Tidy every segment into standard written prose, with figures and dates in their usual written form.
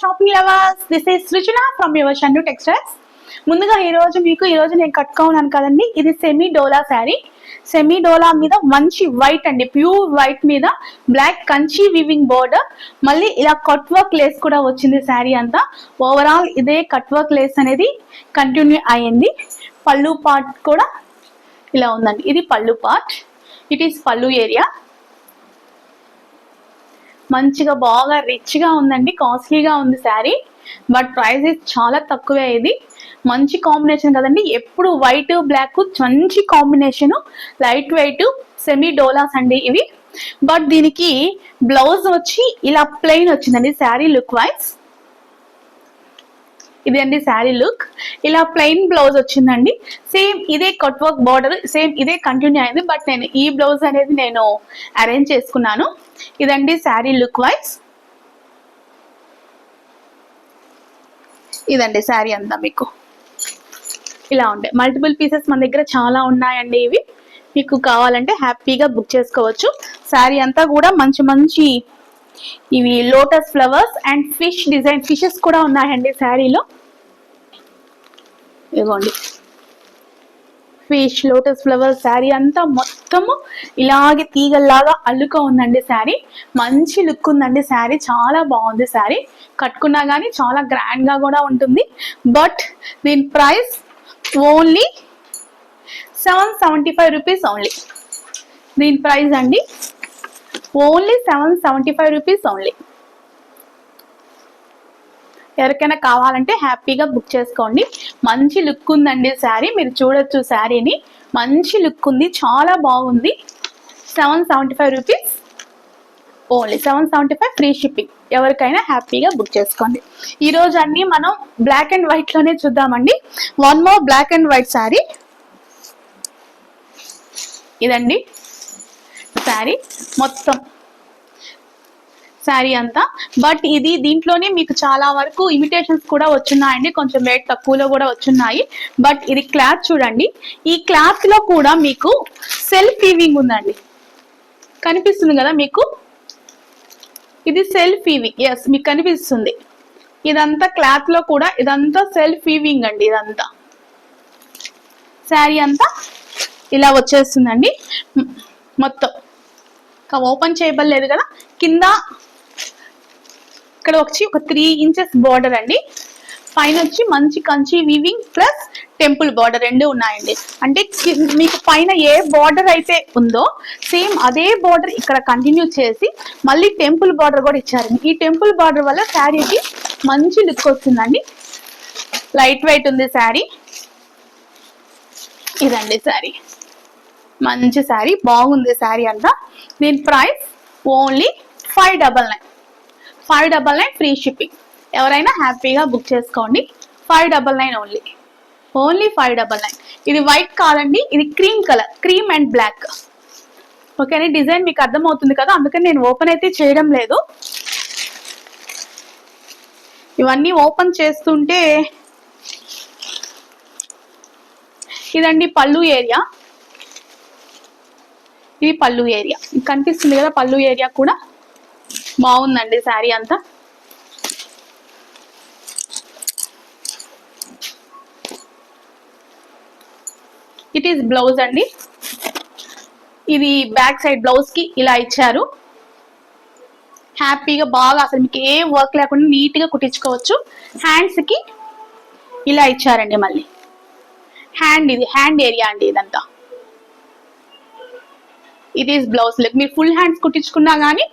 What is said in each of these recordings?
Shopping lovers, this is Srujana from your Shannu textiles. ముందుగా ఈ రోజు నేను కట్టుకున్నాను కదండి, ఇది సెమీ డోలా శారీ. సెమీ డోలా మీద మంచి వైట్ అండి, ప్యూర్ వైట్ మీద బ్లాక్ కంచి వీవింగ్ బోర్డర్, మళ్ళీ ఇలా కట్ వర్క్ లేస్ కూడా వచ్చింది శారీ అంతా. ఓవరాల్ ఇదే కట్ వర్క్ లేస్ అనేది కంటిన్యూ అయ్యింది. పళ్ళు పార్ట్ కూడా ఇలా ఉందండి, ఇది పళ్ళు పార్ట్. ఇట్ ఈస్ పళ్ళు ఏరియా. మంచిగా బాగా రిచ్ గా ఉందండి, కాస్ట్లీగా ఉంది శారీ, బట్ ప్రైస్ చాలా తక్కువే. ఇది మంచి కాంబినేషన్ కదండి, ఎప్పుడు వైట్ బ్లాక్ మంచి combination, light weight semi Doulos అండి ఇవి. బట్ దీనికి బ్లౌజ్ వచ్చి ఇలా ప్లెయిన్ వచ్చిందండి శారీ లుక్ వైజ్. ఇది అండి శారీ లుక్, ఇలా ప్లెయిన్ బ్లౌజ్ వచ్చిందండి. సేమ్ ఇదే కట్ వర్క్ బార్డర్, సేమ్ ఇదే కంటిన్యూ అయింది, బట్ నేను ఈ బ్లౌజ్ అనేది నేను అరేంజ్ చేసుకున్నాను. ఇదండి శారీ లుక్ వైజ్. ఇదండి శారీ అంతా మీకు ఇలా ఉండే మల్టిపుల్ పీసెస్ మన దగ్గర చాలా ఉన్నాయండి. ఇవి మీకు కావాలంటే హ్యాపీగా బుక్ చేసుకోవచ్చు. శారీ అంతా కూడా మంచి మంచి ఇవి lotus flowers and fish design, fishes కూడా ఉన్నాయండి శారీలో. ఇదిగోండి ఫిష్, లోటస్ ఫ్లవర్స్, శారీ అంతా మొత్తము ఇలాగే తీగల్లాగా అల్లుక ఉందండి శారీ. మంచి లుక్ ఉందండి శారీ, చాలా బాగుంది శారీ. కట్టుకున్నా కానీ చాలా గ్రాండ్ గా కూడా ఉంటుంది. బట్ దీని ప్రైస్ ఓన్లీ 775 రూపీస్ ఓన్లీ. దీని ప్రైస్ అండి ఓన్లీ 775 రూపీస్ ఓన్లీ. ఎవరికైనా కావాలంటే హ్యాపీగా బుక్ చేసుకోండి. మంచి లుక్ ఉందండి శారీ, మీరు చూడొచ్చు శారీని. మంచి లుక్ ఉంది, చాలా బాగుంది. 775 రూపీస్ ఓన్లీ, 775 ఫ్రీ షిప్పింగ్. ఎవరికైనా హ్యాపీగా బుక్ చేసుకోండి. ఈ రోజు అన్ని మనం బ్లాక్ అండ్ వైట్ లోనే చూద్దామండి. One more black and white sari. ఇదండి శారీ మొత్తం, శారీ అంతా. బట్ ఇది దీంట్లోనే మీకు చాలా వరకు ఇమిటేషన్స్ కూడా వచ్చున్నాయండి, కొంచెం రేట్ తక్కువలో కూడా వచ్చున్నాయి. బట్ ఇది క్లాత్ చూడండి, ఈ క్లాత్ లో కూడా మీకు సెల్ఫ్ వీవింగ్ ఉందండి, కనిపిస్తుంది కదా మీకు. ఇది సెల్ఫ్ వీవింగ్, ఎస్ మీకు కనిపిస్తుంది. ఇదంతా క్లాత్ లో కూడా ఇదంతా సెల్ఫ్ వీవింగ్ అండి. ఇదంతా శారీ అంతా ఇలా వచ్చేస్తుందండి మొత్తం. ఓపెన్ చేయబడలేదు కదా, కింద ఇక్కడ వచ్చి ఒక 3 ఇంచెస్ బార్డర్ అండి, పైన వచ్చి మంచి Kanchi weaving plus temple border రెండు ఉన్నాయండి. అంటే మీకు పైన ఏ బార్డర్ అయితే ఉందో సేమ్ అదే బార్డర్ ఇక్కడ కంటిన్యూ చేసి మళ్ళీ టెంపుల్ బార్డర్ కూడా ఇచ్చారండి. ఈ టెంపుల్ బార్డర్ వల్ల శారీకి మంచి లుక్ వస్తుందండి. లైట్ వెయిట్ ఉంది శారీ. ఇదండి శారీ, మంచి శారీ, బాగుంది శారీ అంతా. దీని ప్రైస్ ఓన్లీ 599. 599 free shipping. ఎవరైనా హ్యాపీగా బుక్ చేసుకోండి. 599 ఓన్లీ, ఓన్లీ 599. ఇది వైట్ కాదండి, ఇది cream colour, cream and black. Okay అండి, డిజైన్ మీకు అర్థమవుతుంది కదా, అందుకని నేను ఓపెన్ అయితే చేయడం లేదు. ఇవన్నీ ఓపెన్ చేస్తుంటే ఇదండి పళ్ళు ఏరియా. ఇది పళ్ళు ఏరియా కనిపిస్తుంది కదా, పళ్ళు ఏరియా కూడా బాగుందండి శారీ అంతా. ఇట్ ఈస్ బ్లౌజ్ అండి. ఇది బ్యాక్ సైడ్ బ్లౌజ్ కి ఇలా ఇచ్చారు. హ్యాపీగా బాగా అసలు మీకు ఏ వర్క్ లేకుండా నీట్ గా కుట్టించుకోవచ్చు. హ్యాండ్స్ కి ఇలా ఇచ్చారండి. మళ్ళీ హ్యాండ్, ఇది హ్యాండ్ ఏరియా అండి ఇదంతా. It is blouse look. మీరు ఫుల్ హ్యాండ్స్ కుట్టించుకున్నా కానీ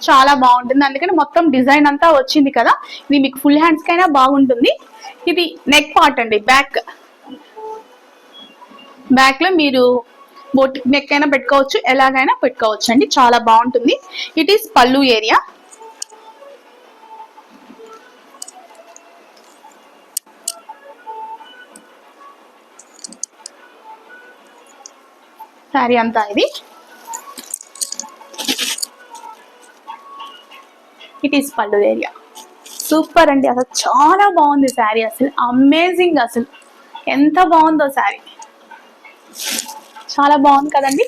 చాలా బాగుంటుంది, అందుకని మొత్తం డిజైన్ అంతా వచ్చింది కదా, ఇది మీకు ఫుల్ హ్యాండ్స్ కైనా బాగుంటుంది. ఇది నెక్ పార్ట్ అండి, బ్యాక్ లో మీరు బోట్ నెక్ అయినా పెట్టుకోవచ్చు, ఎలాగైనా పెట్టుకోవచ్చు అండి, చాలా బాగుంటుంది. ఇట్ ఈస్ పళ్ళు ఏరియా. శారీ అంతా ఇది. ఇట్ ఈస్ పళ్ళు ఏరియా. సూపర్ అండి, అసలు చాలా బాగుంది శారీ, అసలు అమేజింగ్, అసలు ఎంత బాగుందో శారీ, చాలా బాగుంది కదండి.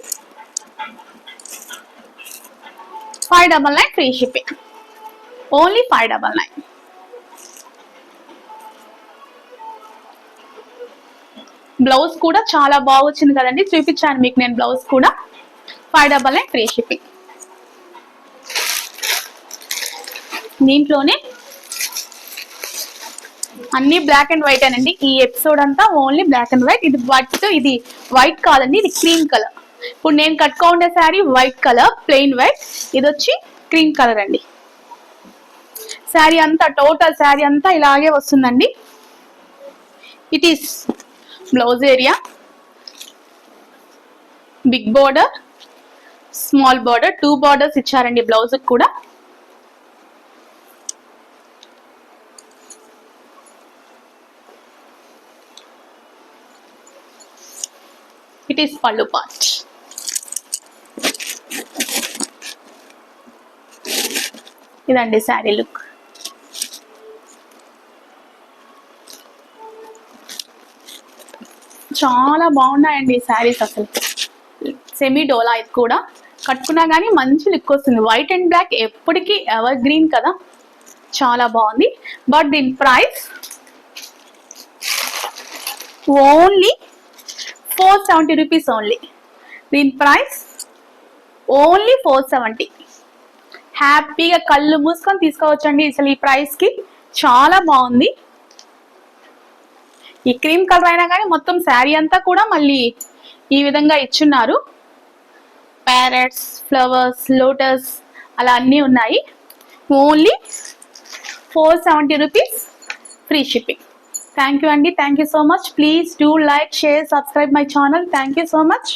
599 ఫ్రీ షిప్పింగ్, ఓన్లీ 599. బ్లౌజ్ కూడా చాలా బాగా వచ్చింది కదండి, చూపించాను మీకు నేను బ్లౌజ్ కూడా. 599 ఫ్రీ షిప్పింగ్. దీంట్లోనే అన్ని బ్లాక్ అండ్ వైట్ అనండి. ఈ ఎపిసోడ్ అంతా ఓన్లీ బ్లాక్ అండ్ వైట్. ఇది వైట్ కాదండి, ఇది క్రీమ్ కలర్. ఇప్పుడు నేను కట్టుకుండే sari white colour, plain white. ఇది వచ్చి క్రీమ్ కలర్ అండి. శారీ అంతా, టోటల్ శారీ అంతా ఇలాగే వస్తుందండి. It is blouse area, big border, small border, 2 borders ఇచ్చారండి బ్లౌజ్ కూడా. It is pallu part. ఇదండి శారీ లుక్. చాలా బాగున్నాయండి ఈ శారీస్. అసలు సెమీ డోలా ఇది కూడా కట్టుకున్నా కానీ మంచి లుక్ వస్తుంది. వైట్ అండ్ బ్లాక్ ఎప్పటికీ ఎవర్ గ్రీన్ కదా, చాలా బాగుంది. బట్ దీని ప్రైస్ ఓన్లీ 470 రూపీస్ ఓన్లీ. దీని ప్రైస్ ఓన్లీ 470. హ్యాపీగా కళ్ళు మూసుకొని తీసుకోవచ్చండి అసలు ఈ ప్రైస్ కి. చాలా బాగుంది. ఈ క్రీమ్ కలర్ అయినా కానీ మొత్తం శారీ అంతా కూడా మళ్ళీ ఈ విధంగా ఇచ్చున్నారు. ప్యారెట్స్, ఫ్లవర్స్, లోటస్ అలా అన్నీ ఉన్నాయి. Only 470 rupees free shipping. Thank you అండి. Thank you so much. Please do like, share, subscribe my channel. Thank you so much.